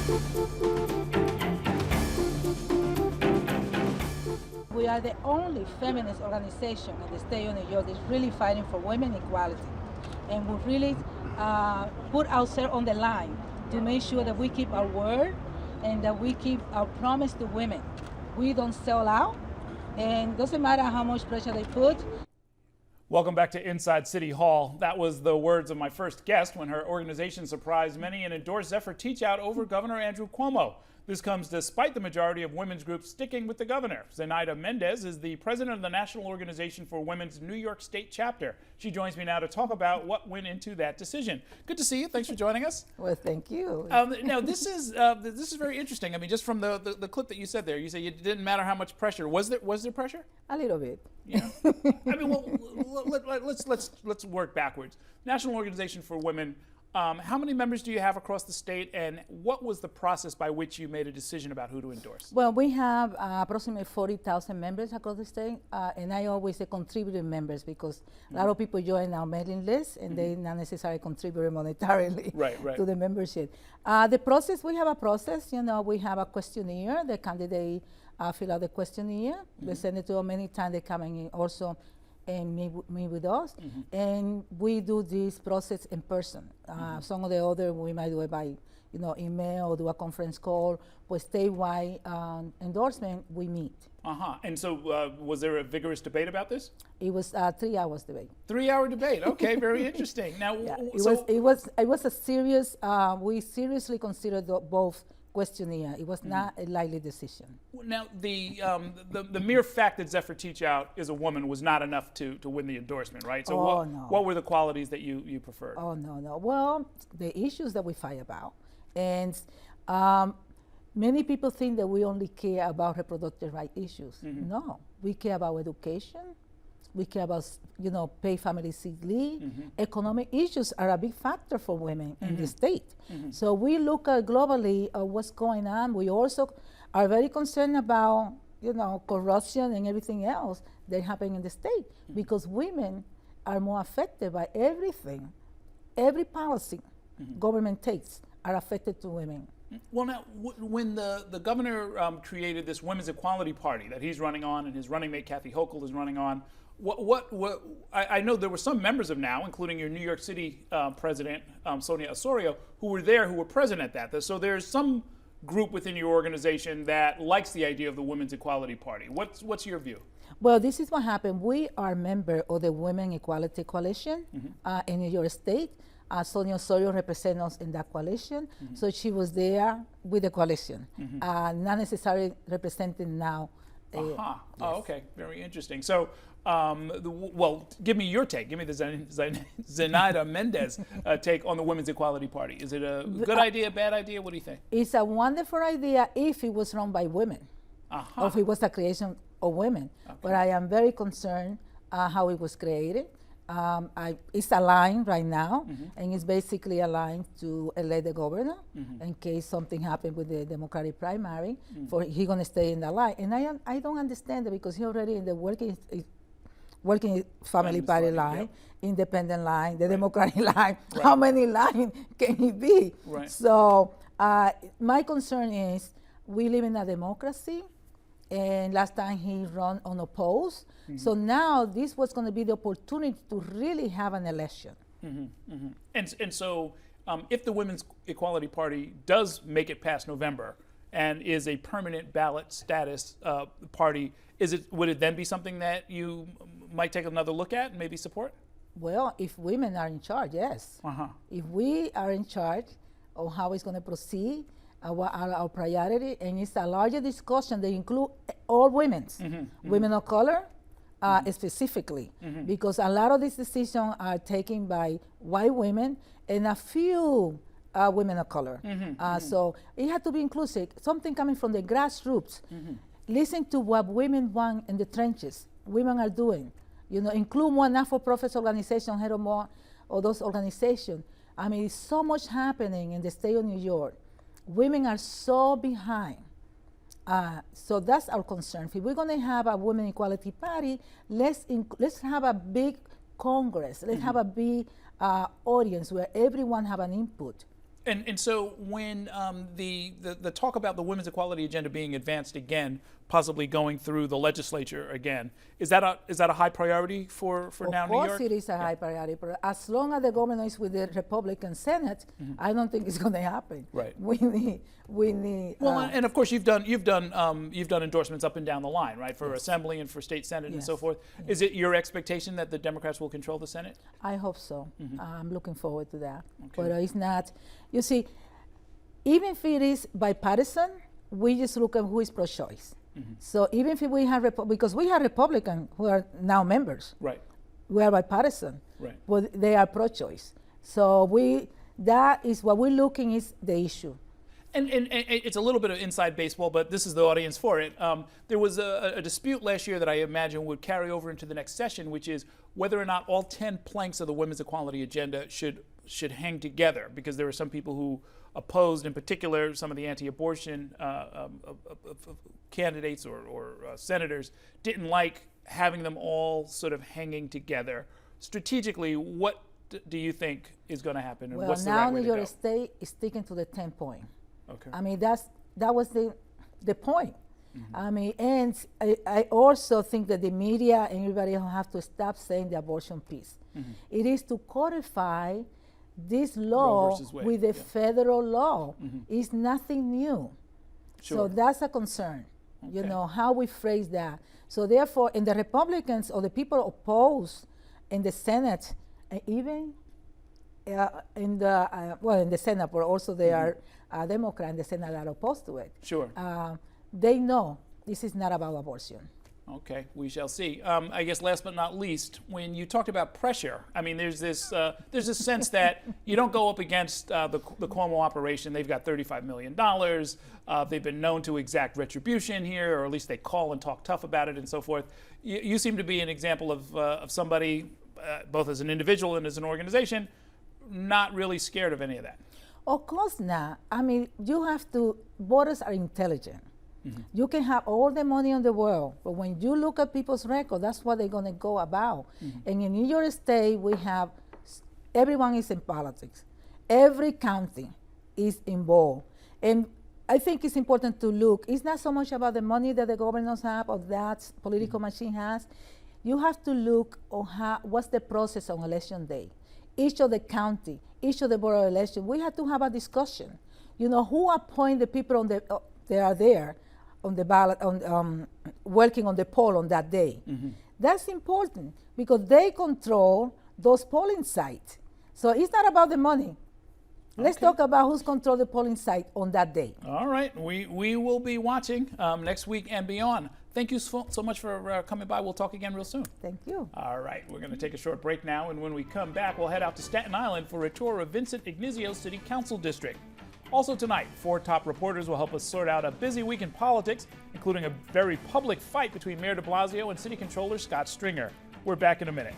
We are the only feminist organization in the state of New York that's really fighting for women equality. And we really put ourselves on the line to make sure that we keep our word and that we keep our promise to women. We don't sell out, and it doesn't matter how much pressure they put. Welcome back to Inside City Hall. That was the words of my first guest when her organization surprised many and endorsed Zephyr Teachout over Governor Andrew Cuomo. This comes despite the majority of women's groups sticking with the governor. Zenaida Mendez is the president of the National Organization for Women's New York State chapter. She joins me now to talk about what went into that decision. Good to see you. Thanks for joining us. Well, thank you. Now, this is very interesting. I mean, just from the clip that you said there, you say it didn't matter how much pressure. Was there pressure? A little bit. Yeah. I mean, well, let's work backwards. National Organization for Women. How many members do you have across the state, and what was the process by which you made a decision about who to endorse? Well, we have approximately 40,000 members across the state, and I always say contributing members because a lot of people join our mailing list and they not necessarily contribute monetarily to the membership. The process, we have a process, we have a questionnaire. The candidate fill out the questionnaire. They send it to us many times. They come in also and meet with us, and we do this process in person. Some of the other we might do it by, email or do a conference call. But statewide endorsement, we meet. And so, was there a vigorous debate about this? It was a 3 hours debate. 3 hour debate. Okay, very interesting. Now, yeah, it was a serious. We seriously considered both questionnaire. It was not a lightly decision. Now, the mere fact that Zephyr Teachout is a woman was not enough to win the endorsement, right? So what were the qualities that you preferred? Oh, no. Well, the issues that we fight about. And many people think that we only care about reproductive rights issues. No, we care about education. We care about, pay family sick leave. Economic issues are a big factor for women in the state. So we look at globally what's going on. We also are very concerned about, corruption and everything else that happens in the state because women are more affected by everything. Every policy government takes are affected to women. Well, now, when the governor created this Women's Equality Party that he's running on and his running mate Kathy Hochul is running on, I know there were some members of NOW, including your New York City president, Sonia Osorio, who were present at that. So there's some group within your organization that likes the idea of the Women's Equality Party. What's your view? Well, this is what happened. We are a member of the Women Equality Coalition in New York State. Sonia Osorio represents us in that coalition. So she was there with the coalition, not necessarily representing NOW. Yes. Oh, okay. Very interesting. So, well, give me your take. Give me the Zenaida Mendez take on the Women's Equality Party. Is it a good idea, bad idea? What do you think? It's a wonderful idea if it was run by women, or if it was a creation of women. Okay. But I am very concerned how it was created. It's aligned right now, and it's basically aligned to elect the governor in case something happened with the Democratic primary. For he's going to stay in the line, and I don't understand it because he already in the working family party line, independent line, the Democratic line. How many lines can he be? So my concern is we live in a democracy. And last time he ran unopposed. So now this was going to be the opportunity to really have an election. And so if the Women's Equality Party does make it past November and is a permanent ballot status party, would it then be something that you might take another look at and maybe support? Well, if women are in charge, yes. If we are in charge of how it's going to proceed, what are our priority, and it's a larger discussion that include all women, women of color specifically, because a lot of these decisions are taken by white women and a few women of color. So it had to be inclusive, something coming from the grassroots. Listen to what women want in the trenches, women are doing. Include more not-for-profit organizations, head of more of those organizations. I mean, it's so much happening in the state of New York. Women are so behind. So that's our concern. If we're going to have a Women Equality Party, let's have a big Congress. Let's have a big audience where everyone have an input. And so when the talk about the women's equality agenda being advanced again, possibly going through the legislature again, is that a high priority for now New York? Of course it is a high priority, but as long as the governor is with the Republican Senate, I don't think it's going to happen. Right. We need. Well, and of course you've done endorsements up and down the line, right, for Assembly and for State Senate and so forth. Yes. Is it your expectation that the Democrats will control the Senate? I hope so. I'm looking forward to that. Okay. But it's not. You see, even if it is bipartisan, we just look at who is pro-choice. So even if we have, because we have Republicans who are now members. Right. We are bipartisan. Right. But they are pro-choice. So that is what we're looking is the issue. And it's a little bit of inside baseball, but this is the audience for it. There was a dispute last year that I imagine would carry over into the next session, which is whether or not all 10 planks of the women's equality agenda should hang together, because there were some people who opposed, in particular, some of the anti-abortion candidates or senators didn't like having them all sort of hanging together. Strategically, what do you think is going to happen, and what's the right way to go? Now New York State is sticking to the 10-point. Okay. I mean, that was the point. I mean, and I also think that the media and everybody have to stop saying the abortion piece. It is to codify this law with the federal law. It's nothing new. Sure. So that's a concern, you know, how we phrase that. So therefore, in the Republicans or the people opposed in the Senate, and even in the Senate, but also they are Democrats in the Senate that are opposed to it. Sure. They know this is not about abortion. Okay, we shall see. I guess last but not least, when you talked about pressure, I mean, there's this sense that you don't go up against the Cuomo operation. They've got $35 million. They've been known to exact retribution here, or at least they call and talk tough about it and so forth. You seem to be an example of somebody, both as an individual and as an organization, not really scared of any of that. Of course not. I mean, voters are intelligent. You can have all the money in the world, but when you look at people's record, that's what they're going to go about. And in New York State, everyone is in politics. Every county is involved. And I think it's important to look. It's not so much about the money that the governors have or that political machine has. You have to look on what's the process on election day. Each of the county, each of the board of election, we have to have a discussion. You know, who appoint the people that are there on the ballot, working on the poll on that day. That's important because they control those polling sites. So it's not about the money. Let's talk about who's control the polling site on that day. All right, we will be watching next week and beyond. Thank you so much for coming by. We'll talk again real soon. Thank you. All right, we're going to take a short break now, and when we come back, we'll head out to Staten Island for a tour of Vincent Ignizio's City Council District. Also tonight, 4 top reporters will help us sort out a busy week in politics, including a very public fight between Mayor de Blasio and City Controller Scott Stringer. We're back in a minute.